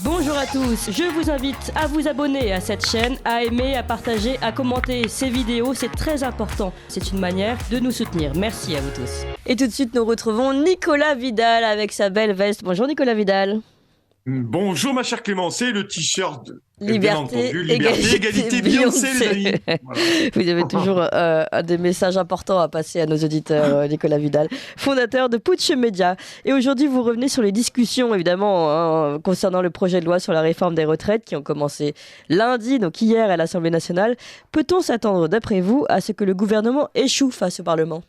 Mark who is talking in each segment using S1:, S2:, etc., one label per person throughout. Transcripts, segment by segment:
S1: Bonjour à tous, je vous invite à vous abonner à cette chaîne, à aimer, à partager, à commenter ces vidéos, c'est très important. C'est une manière de nous soutenir. Merci à vous tous. Et tout de suite, nous retrouvons Nicolas Vidal avec sa belle veste. Bonjour Nicolas Vidal.
S2: Bonjour ma chère Clémence, le t-shirt, bien
S1: Liberté,
S2: entendu, liberté, égalité, Beyoncé les amis. Voilà.
S1: Vous avez toujours des messages importants à passer à nos auditeurs, Nicolas Vidal, fondateur de Putsch Média. Et aujourd'hui, vous revenez sur les discussions, évidemment, concernant le projet de loi sur la réforme des retraites qui ont commencé lundi, donc hier à l'Assemblée nationale. Peut-on s'attendre, d'après vous, à ce que le gouvernement échoue face au Parlement ?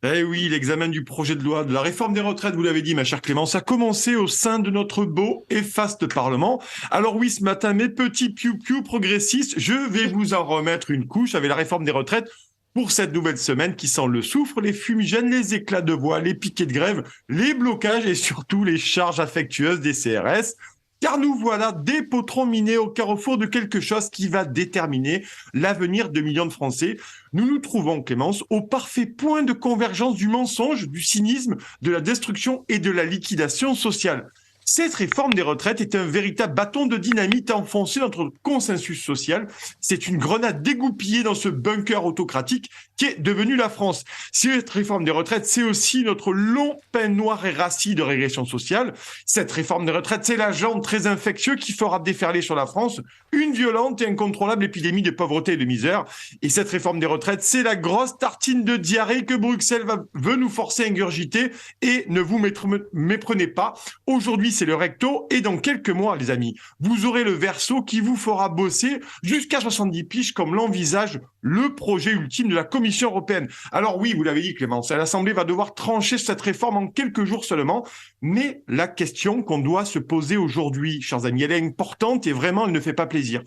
S2: Eh oui, l'examen du projet de loi de la réforme des retraites, vous l'avez dit ma chère Clémence, a commencé au sein de notre beau et faste Parlement. Alors oui, ce matin, mes petits piou-piou progressistes, je vais vous en remettre une couche avec la réforme des retraites pour cette nouvelle semaine qui sent le soufre, les fumigènes, les éclats de voix, les piquets de grève, les blocages et surtout les charges affectueuses des CRS. Car nous voilà des potrons minés au carrefour de quelque chose qui va déterminer l'avenir de millions de Français. Nous nous trouvons, Clémence, au parfait point de convergence du mensonge, du cynisme, de la destruction et de la liquidation sociale. Cette réforme des retraites est un véritable bâton de dynamite enfoncé dans notre consensus social. C'est une grenade dégoupillée dans ce bunker autocratique qui est devenu la France. Cette réforme des retraites, c'est aussi notre long pain noir et rassis de régression sociale. Cette réforme des retraites, c'est la jambe très infectieuse qui fera déferler sur la France une violente et incontrôlable épidémie de pauvreté et de misère. Et cette réforme des retraites, c'est la grosse tartine de diarrhée que Bruxelles veut nous forcer à ingurgiter. Et ne vous méprenez pas, aujourd'hui c'est le recto et dans quelques mois, les amis, vous aurez le verso qui vous fera bosser jusqu'à 70 piges comme l'envisage le projet ultime de la Commission européenne. Alors oui, vous l'avez dit Clémence, l'Assemblée va devoir trancher cette réforme en quelques jours seulement, mais la question qu'on doit se poser aujourd'hui, chers amis, elle est importante et vraiment elle ne fait pas plaisir.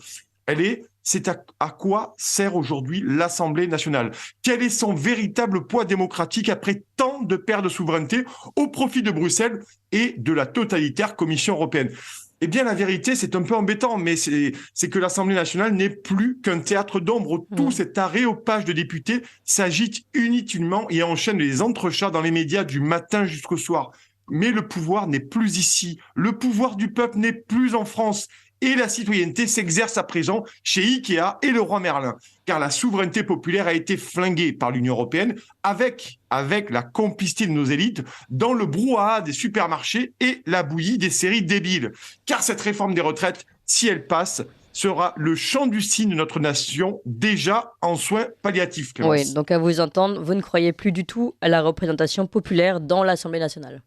S2: C'est à quoi sert aujourd'hui l'Assemblée nationale? Quel est son véritable poids démocratique après tant de pertes de souveraineté au profit de Bruxelles et de la totalitaire Commission européenne? Eh bien, la vérité, c'est un peu embêtant, mais c'est que l'Assemblée nationale n'est plus qu'un théâtre d'ombre où tout cet aréopage de députés s'agite inutilement et enchaîne les entrechats dans les médias du matin jusqu'au soir. Mais le pouvoir n'est plus ici. Le pouvoir du peuple n'est plus en France. Et la citoyenneté s'exerce à présent chez Ikea et le roi Merlin, car la souveraineté populaire a été flinguée par l'Union européenne avec la complicité de nos élites dans le brouhaha des supermarchés et la bouillie des séries débiles. Car cette réforme des retraites, si elle passe, sera le chant du cygne de notre nation, déjà en soins palliatifs. Clémence.
S1: Oui, donc à vous entendre, vous ne croyez plus du tout à la représentation populaire dans l'Assemblée nationale.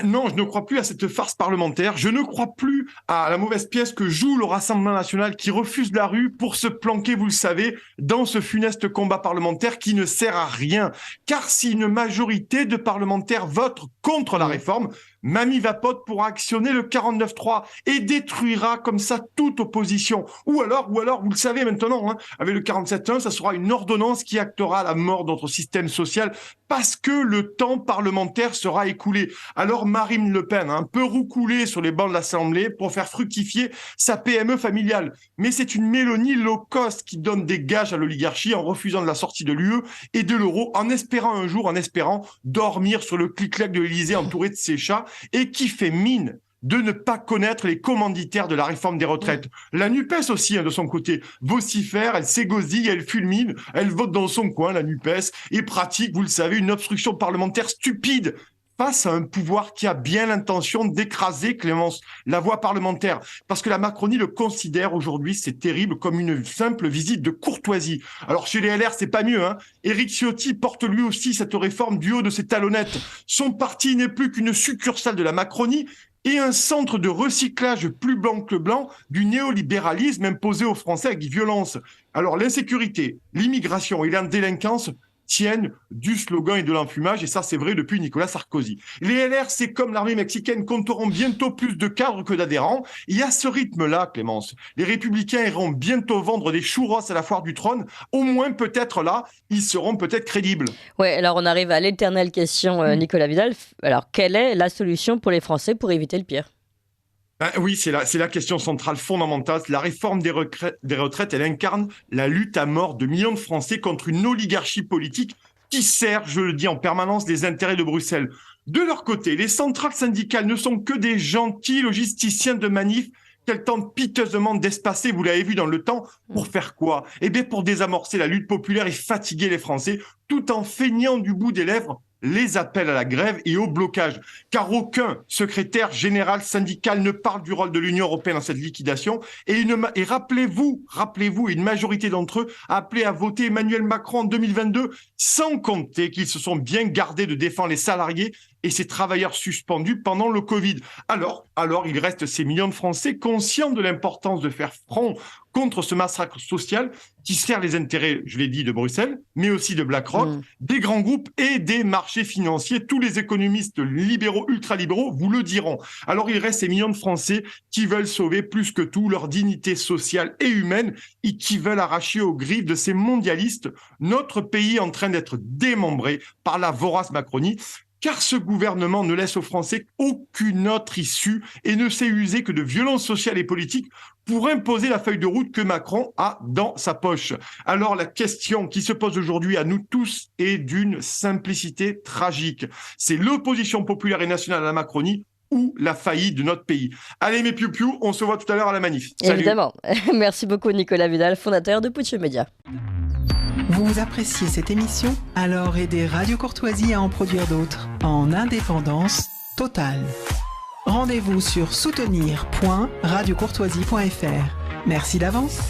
S2: Non, je ne crois plus à cette farce parlementaire. Je ne crois plus à la mauvaise pièce que joue le Rassemblement national qui refuse la rue pour se planquer, vous le savez, dans ce funeste combat parlementaire qui ne sert à rien. Car si une majorité de parlementaires votent contre la réforme, Mamie Vapote pourra actionner le 49.3 et détruira comme ça toute opposition. Ou alors, vous le savez maintenant, avec le 47.1, ça sera une ordonnance qui actera la mort de notre système social parce que le temps parlementaire sera écoulé. Alors Marine Le Pen peut roucouler sur les bancs de l'Assemblée pour faire fructifier sa PME familiale. Mais c'est une Mélanie low cost qui donne des gages à l'oligarchie en refusant de la sortie de l'UE et de l'euro, en espérant dormir sur le clic-clac de l'Élysée entouré de ses chats, et qui fait mine de ne pas connaître les commanditaires de la réforme des retraites. La NUPES aussi, de son côté, vocifère, elle s'égosille, elle fulmine, elle vote dans son coin, la NUPES, et pratique, vous le savez, une obstruction parlementaire stupide face à un pouvoir qui a bien l'intention d'écraser, Clémence, la voie parlementaire. Parce que la Macronie le considère aujourd'hui, c'est terrible, comme une simple visite de courtoisie. Alors chez les LR, c'est pas mieux. Éric Ciotti porte lui aussi cette réforme du haut de ses talonnettes. Son parti n'est plus qu'une succursale de la Macronie et un centre de recyclage plus blanc que blanc du néolibéralisme imposé aux Français avec violence. Alors l'insécurité, l'immigration et la délinquance tiennent du slogan et de l'enfumage, et ça c'est vrai depuis Nicolas Sarkozy. Les LR, c'est comme l'armée mexicaine, compteront bientôt plus de cadres que d'adhérents, et à ce rythme-là, Clémence, les Républicains iront bientôt vendre des churros à la foire du trône, au moins peut-être là, ils seront peut-être crédibles.
S1: Ouais, alors on arrive à l'éternelle question, Nicolas Vidal. Alors quelle est la solution pour les Français pour éviter le pire ?
S2: Oui, c'est la question centrale fondamentale. La réforme des retraites, elle incarne la lutte à mort de millions de Français contre une oligarchie politique qui sert, je le dis en permanence, les intérêts de Bruxelles. De leur côté, les centrales syndicales ne sont que des gentils logisticiens de manif qu'elles tentent piteusement d'espacer, vous l'avez vu dans le temps, pour faire quoi? Eh bien, pour désamorcer la lutte populaire et fatiguer les Français, tout en feignant du bout des lèvres les appels à la grève et au blocage. Car aucun secrétaire général syndical ne parle du rôle de l'Union européenne dans cette liquidation. Et rappelez-vous, une majorité d'entre eux a appelé à voter Emmanuel Macron en 2022, sans compter qu'ils se sont bien gardés de défendre les salariés et ces travailleurs suspendus pendant le Covid. Alors, il reste ces millions de Français conscients de l'importance de faire front contre ce massacre social qui sert les intérêts, je l'ai dit, de Bruxelles, mais aussi de BlackRock, des grands groupes et des marchés financiers. Tous les économistes libéraux, ultralibéraux vous le diront. Alors, il reste ces millions de Français qui veulent sauver plus que tout leur dignité sociale et humaine et qui veulent arracher aux griffes de ces mondialistes notre pays en train d'être démembré par la vorace Macronie. Car ce gouvernement ne laisse aux Français aucune autre issue et ne sait user que de violences sociales et politiques pour imposer la feuille de route que Macron a dans sa poche. Alors la question qui se pose aujourd'hui à nous tous est d'une simplicité tragique. C'est l'opposition populaire et nationale à la Macronie ou la faillite de notre pays. Allez mes piou-piou, on se voit tout à l'heure à la manif. Salut.
S1: Évidemment. Merci beaucoup Nicolas Vidal, fondateur de Putsch Média.
S3: Vous appréciez cette émission? Alors aidez Radio Courtoisie à en produire d'autres en indépendance totale. Rendez-vous sur soutenir.radiocourtoisie.fr. Merci d'avance.